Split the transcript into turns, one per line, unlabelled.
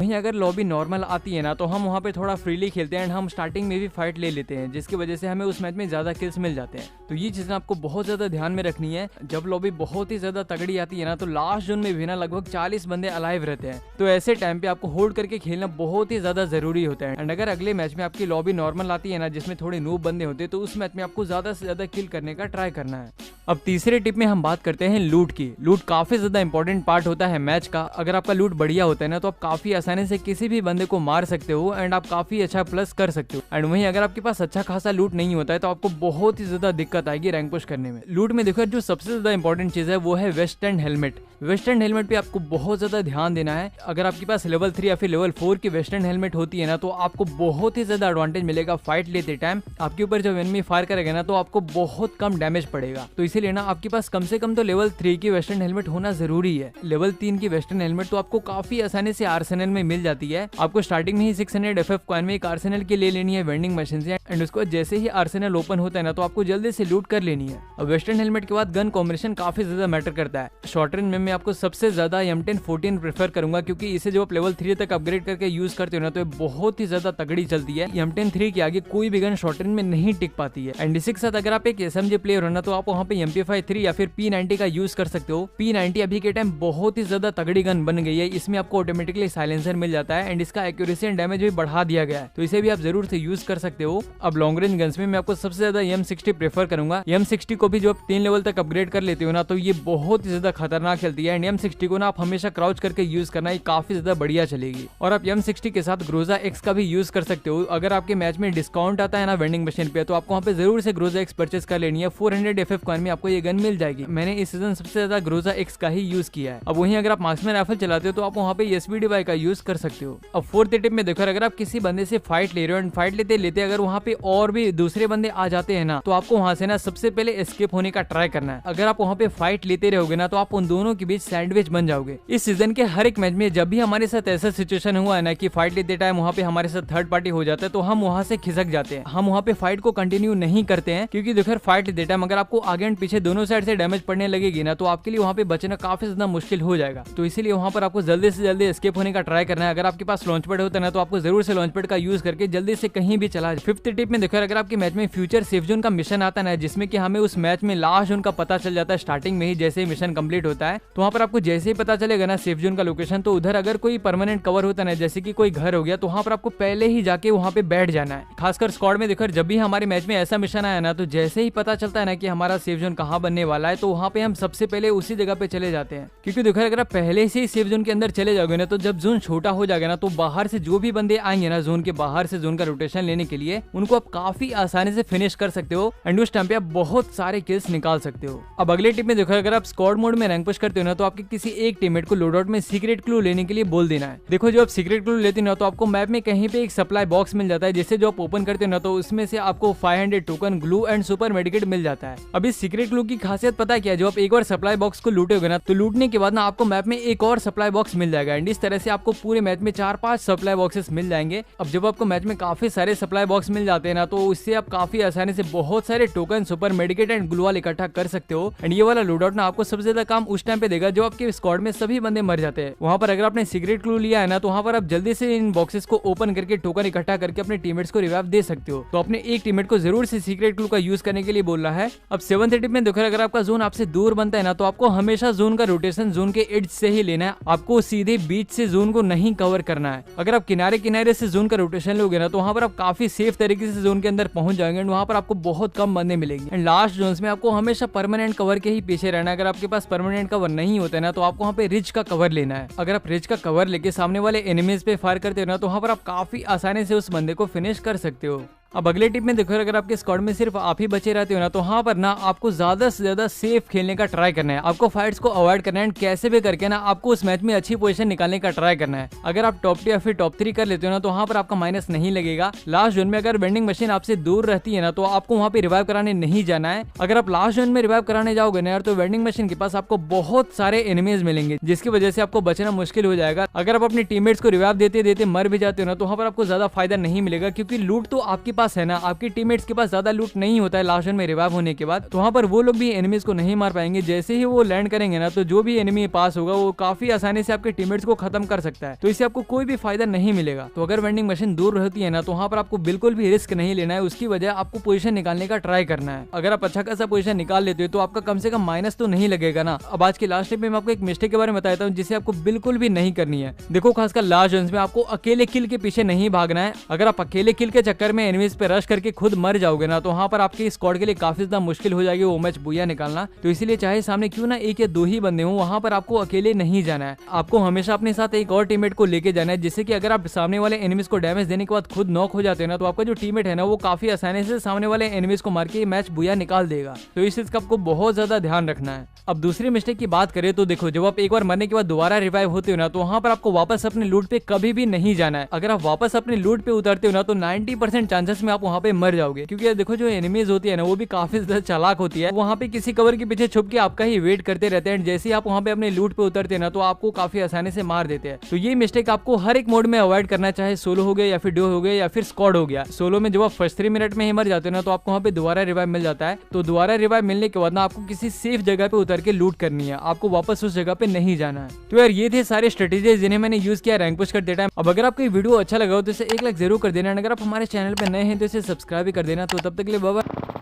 वहीं अगर lobby normal आती है ना तो हम वहाँ पे थोड़ा फ्रीली खेलते हैं एंड हम स्टार्टिंग में भी फाइट ले लेते हैं, जिसकी वजह से हमें उस मैच में ज्यादा किल्स मिल जाते हैं। तो ये चीजें आपको बहुत ज्यादा ध्यान में रखनी है। जब लॉबी बहुत ही ज्यादा तगड़ी आती है ना तो लास्ट जोन में भी ना लगभग 40 बंदे अलाइव रहते हैं। तो ऐसे टाइम पे आपको होल्ड करके खेलना बहुत ही ज्यादा जरूरी होता है। एंड अगर अगले मैच में आपकी लॉबी नॉर्मल आती है ना जिसमें थोड़े नूब बंदे होते हैं तो उस मैच में आपको ज्यादा से ज्यादा किल करने का ट्राई करना है। अब तीसरे टिप में हम बात करते हैं लूट की। लूट काफी ज्यादा इंपॉर्टेंट पार्ट होता है मैच का। अगर आपका लूट बढ़िया होता है ना तो आप काफी आसानी से किसी भी बंदे को मार सकते हो एंड आप काफी अच्छा प्लस कर सकते हो। एंड वहीं अगर आपके पास अच्छा खासा लूट नहीं होता है तो आपको बहुत ही ज्यादा दिक्कत आएगी रैंक पुश करने में। लूट में देखो जो सबसे ज्यादा इंपॉर्टेंट चीज है वो है vest and helmet. Vest and helmet पे आपको बहुत ज्यादा ध्यान देना है। अगर आपके पास लेवल 3 या फिर लेवल 4 की वेस्ट एंड हेलमेट होती है ना तो आपको बहुत ही ज्यादा एडवांटेज मिलेगा फाइट लेते टाइम। आपके ऊपर जब एनिमी फायर करेगा ना तो आपको बहुत कम डैमेज पड़ेगा। तो इसीलिए ना आपके पास कम से कम तो लेवल 3 की वेस्टर्न हेलमेट होना जरूरी है। लेवल 3 की वेस्टर्न हेलमेट तो आपको काफी आसानी से आर्सेनल में मिल जाती है। आपको स्टार्टिंग में ही 600 FF कॉइन में एक आर्सेनल की ले लेनी है वेंडिंग मशीन से एंड उसको जैसे ही आर्सेनल ओपन होता है ना तो आपको जल्दी से लूट कर लेनी है। अब वेस्टर्न हेलमेट के बाद गन कॉम्बिनेशन काफी ज्यादा मैटर करता है। शॉर्ट रेंज में मैं आपको सबसे ज्यादा M1014 प्रेफर करूंगा क्योंकि इसे जब आप लेवल 3 तक अपग्रेड करके यूज करते हो ना तो बहुत ही ज्यादा तगड़ी चलती है। M10-3 के आगे कोई भी गन शॉर्ट रेंज में नहीं टिक पाती है। एंड इसी के साथ अगर आप एक SMG प्लेयर हो ना तो आप वहाँ पे MP5-3 या फिर P90 का यूज कर सकते हो। P90 अभी के टाइम बहुत ही ज्यादा तगड़ी गन बन गई है। इसमें आपको ऑटोमेटिकली साइलेंसर मिल जाता है एंड इसका एक्यूरेसी एंड डैमेज भी बढ़ा दिया गया है, तो इसे भी आप जरूर से यूज कर सकते हो। अब लॉन्ग रेंज गन्स में मैं आपको सबसे ज्यादा M60 प्रेफर करूंगा। M60 को भी जो आप 3 लेवल तक अपग्रेड कर लेते हो ना तो ये बहुत ही ज्यादा खतरनाक चलती है। एंड M60 को ना आप हमेशा क्राउच करके यूज करना, ये काफी ज्यादा बढ़िया चलेगी। और आप M60 के साथ ग्रोजा X का भी यूज कर सकते हो। अगर आपके मैच में डिस्काउंट आता है ना वेंडिंग मशीन पे तो आपको वहाँ पे जरूर से ग्रोजा X परचेस कर लेनी है। 400 FF कॉइन में आपको ये गन मिल जाएगी। मैंने इस सीजन सबसे ज्यादा ग्रोजा X का ही यूज किया है। अब वहीं अगर आप मार्क्समैन राइफल चलाते हो तो आप वहाँ पे SVDY का यूज कर सकते हो। अब फोर्थ टिप में देखो अगर आप किसी बंदे से फाइट ले रहे हो एंड फाइट लेते लेते अगर वहाँ पे और भी दूसरे बंदे आ जाते हैं ना तो आपको वहाँ से ना सबसे पहले एस्केप होने का ट्राई करना है। अगर आप वहाँ पे फाइट लेते रहोगे ना तो आप उन दोनों के बीच सैंडविच बन जाओगे। इस सीजन के हर एक मैच में जब भी हमारे साथ ऐसा सिचुएशन हुआ है ना कि फाइट लेते टाइम वहाँ पे हमारे साथ थर्ड पार्टी हो जाता है तो हम वहाँ से खिसक जाते हैं। हम वहाँ पे फाइट को कंटिन्यू नहीं करते हैं क्योंकि देखो फाइट लेते टाइम अगर आपको आगे एंड पीछे दोनों साइड से डैमेज पड़ने लगेगी ना तो आपके लिए वहाँ पे बचना काफी ज्यादा मुश्किल हो जाएगा। तो इसीलिए वहाँ पर आपको जल्दी से जल्दी एस्केप होने का ट्राई करना है। अगर आपके पास लॉन्च पैड होता है ना तो आपको जरूर से लॉन्च पैड का यूज करके जल्दी से कहीं भी चला जाए। फिफ्थ टिप में देखो अगर आपके मैच में फ्यूचर सेफ जोन का मिशन आता है ना जिसमें कि हमें उस मैच में लास्ट जोन का पता चल जाता है स्टार्टिंग में ही जैसे ही मिशन कंप्लीट होता है तो वहाँ पर आपको जैसे ही पता चलेगा ना सेफ जोन का लोकेशन तो उधर अगर कोई परमानेंट कवर होता है ना जैसे कि कोई घर हो गया तो वहाँ पर आपको पहले ही जाके वहाँ पे बैठ जाना है। खासकर स्क्वाड में देखो जब भी हमारे मैच में ऐसा मिशन आया ना तो जैसे ही पता चलता है ना कि हमारा सेफ जोन कहाँ बनने वाला है तो वहाँ पे हम सबसे पहले उसी जगह पे चले जाते हैं। क्योंकि देखो अगर आप पहले से ही सेफ जोन के अंदर चले जाओगे ना तो जब जोन छोटा हो जाएगा ना तो बाहर से जो भी बंदे आएंगे ना जोन के बाहर से जोन का रोटेशन लेने के लिए उनको आप काफी आसानी से फिनिश कर सकते हो एंड उस टाइम पे आप बहुत सारे किल्स निकाल सकते हो। अब अगले टिप में देखो अगर आप स्क्वाड मोड में रैंक पुश करते हो ना तो आपके किसी एक टीममेट को लोड आउट में सीक्रेट क्लू लेने के लिए बोल देना है। देखो जो आप सीक्रेट क्लू लेते हो ना तो आपको मैप में कहीं पे एक सप्लाई बॉक्स मिल जाता है जिससे जो आप ओपन करते हो ना तो उसमें से आपको 500 token glue and super medicate मिल जाता है। अब इस सीक्रेट क्लू की खासियत पता है क्या है, जो आप एक बार सप्लाई बॉक्स को लूटोगे ना तो लूटने के बाद ना आपको मैप में एक और सप्लाई बॉक्स मिल जाएगा एंड इस तरह से आपको पूरे मैच में 4-5 सप्लाई बॉक्सेस मिल जाएंगे। अब जब आपको मैच में काफी सारे सप्लाई बॉक्स मिल जाते हैं ना तो इससे आप काफी आसानी से बहुत सारे token super medkit and glue इकट्ठा कर सकते हो। एंड ये वाला लूट आउट ना आपको सबसे ज्यादा काम उस टाइम पे देगा जो आपके स्क्वाड में सभी बंदे मर जाते हैं। वहाँ पर अगर आपने सीक्रेट क्लू लिया है ना तो वहाँ पर आप जल्दी से इन बॉक्सेस को ओपन करके टोकन इकट्ठा करके अपने टीममेट्स को रिवाइव दे सकते हो। तो अपने एक टीममेट को जरूर से सीक्रेट क्लू का यूज करने के लिए बोल रहा है। अब 7th टिप में देखो अगर आपका जोन आपसे दूर बनता है ना तो आपको हमेशा जोन का रोटेशन जोन के एज से ही लेना है। आपको सीधे बीच से जोन को नहीं कवर करना है। अगर आप किनारे किनारे से जोन का रोटेशन लोगे ना तो वहाँ पर आप काफी सेफ तरीके से जोन के अंदर पहुंच जाएंगे एंड वहाँ पर आपको बहुत कम बंदे मिलेंगे। एंड लास्ट जोन्स में आपको हमेशा परमानेंट कवर के ही पीछे रहना है। अगर आपके पास परमानेंट कवर नहीं होता है ना तो आपको वहाँ पे रिज का कवर लेना है। अगर आप रिज का कवर लेके सामने वाले एनिमीज पे फायर करते हो ना तो वहाँ पर आप काफी आसानी से उस बंदे को फिनिश कर सकते हो। अब अगले टिप में देखो अगर आपके स्क्वाड में सिर्फ आप ही बचे रहते हो ना तो वहाँ पर ना आपको ज्यादा से ज्यादा सेफ खेलने का ट्राई करना है। आपको फाइट्स को अवॉइड करना है, कैसे भी करके ना आपको उस मैच में अच्छी पोजीशन निकालने का ट्राई करना है। अगर आप टॉप 2 या फिर टॉप 3 कर लेते हो ना तो वहाँ पर आपका माइनस नहीं लगेगा। लास्ट जोन में अगर वेंडिंग मशीन आपसे दूर रहती है ना तो आपको वहाँ पे रिवाइव कराने नहीं जाना है। अगर आप लास्ट जोन में रिवाइव कराने जाओगे ना यार तो वेंडिंग मशीन के पास आपको बहुत सारे एनिमीज मिलेंगे जिसकी वजह से आपको बचना मुश्किल हो जाएगा। अगर आप अपने टीममेट्स को रिवाइव देते देते मर भी जाते हो ना तो वहाँ पर आपको ज्यादा फायदा नहीं मिलेगा क्योंकि लूट तो आपके पास है ना, आपके टीममेट्स के पास ज्यादा लूट नहीं होता है लास्ट में रिवाइव होने के बाद, तो वहाँ पर वो लोग भी एनिमीज को नहीं मार पाएंगे। जैसे ही वो लैंड करेंगे ना, तो जो भी एनिमी पास होगा वो काफी आसानी से आपके टीममेट्स को खत्म कर सकता है, तो इससे आपको कोई भी फायदा नहीं मिलेगा। तो अगर वेंडिंग मशीन दूर रहती है ना, तो वहाँ पर आपको बिल्कुल भी रिस्क नहीं लेना है, उसकी वजह आपको पोजीशन निकालने का ट्राई करना है। अगर आप अच्छा खासा पोजीशन निकाल लेते हो तो आपका कम से कम माइनस तो नहीं लगेगा ना। अब आज के लास्ट में मैं आपको एक मिस्टेक के बारे में बताता हूँ जिसे आपको बिल्कुल भी नहीं करनी है। देखो, खासकर लास्ट जोन्स में आपको अकेले किल के पीछे नहीं भागना है। अगर आप अकेले किल के चक्कर में एनिमीज पे रश करके खुद मर जाओगे ना, तो वहाँ पर आपके स्क्वाड के लिए काफी ज्यादा मुश्किल हो जाएगी वो मैच बुया निकालना। तो इसीलिए चाहे सामने क्यों ना एक या दो ही बंदे हो, वहाँ पर आपको अकेले नहीं जाना है। आपको हमेशा अपने साथ एक और टीममेट को लेके जाना है, जिससे कि अगर आप सामने वाले एनिमीज को डैमेज देने के बाद खुद नॉक हो जाते हैं ना, तो आपका जो टीममेट है ना, वो काफी आसानी से सामने वाले एनिमीज को मार के मैच बुया निकाल देगा। तो इस चीज का आपको बहुत ज्यादा ध्यान रखना है। अब दूसरी मिस्टेक की बात करें तो देखो, जब आप एक बार मरने के बाद दोबारा रिवाइव होते हो ना, तो वहाँ पर आपको वापस अपने लूट पे कभी भी नहीं जाना है। अगर आप वापस अपने लूट पे उतरते हो ना, तो 90% चांसेस में आप वहाँ पे मर जाओगे, क्योंकि देखो जो एनिमीज होती है ना, वो भी काफी ज्यादा चालाक होती है। वहाँ पे किसी कवर के पीछे छुप के आपका ही वेट करते रहते हैं। जैसे ही आप वहाँ पे अपने लूट पे उतरते हैं ना, तो आपको काफी आसानी से मार देते हैं। तो ये मिस्टेक आपको हर एक मोड में अवॉइड करना, चाहे सोलो हो गया या फिर डुओ हो गया या फिर स्क्वाड हो गया। सोलो में जब आप फर्स्ट 3 मिनट में ही मर जाते हो ना, तो आपको वहाँ पे दोबारा रिवाइव मिल जाता है। तो दोबारा रिवाइव मिलने के बाद ना आपको किसी सेफ जगह पे उतर के लूट करनी है, आपको वापस उस जगह पे नहीं जाना है। तो यार ये थे सारे स्ट्रेटेजीज जिन्हें मैंने यूज किया रैंक पुश करते टाइम। अब अगर आपको ये वीडियो अच्छा लगा हो तो इसे एक लाइक जरूर कर देना। अगर आप हमारे चैनल पे नए हैं तो इसे सब्सक्राइब भी कर देना। तो तब तक के लिए बाय बाय।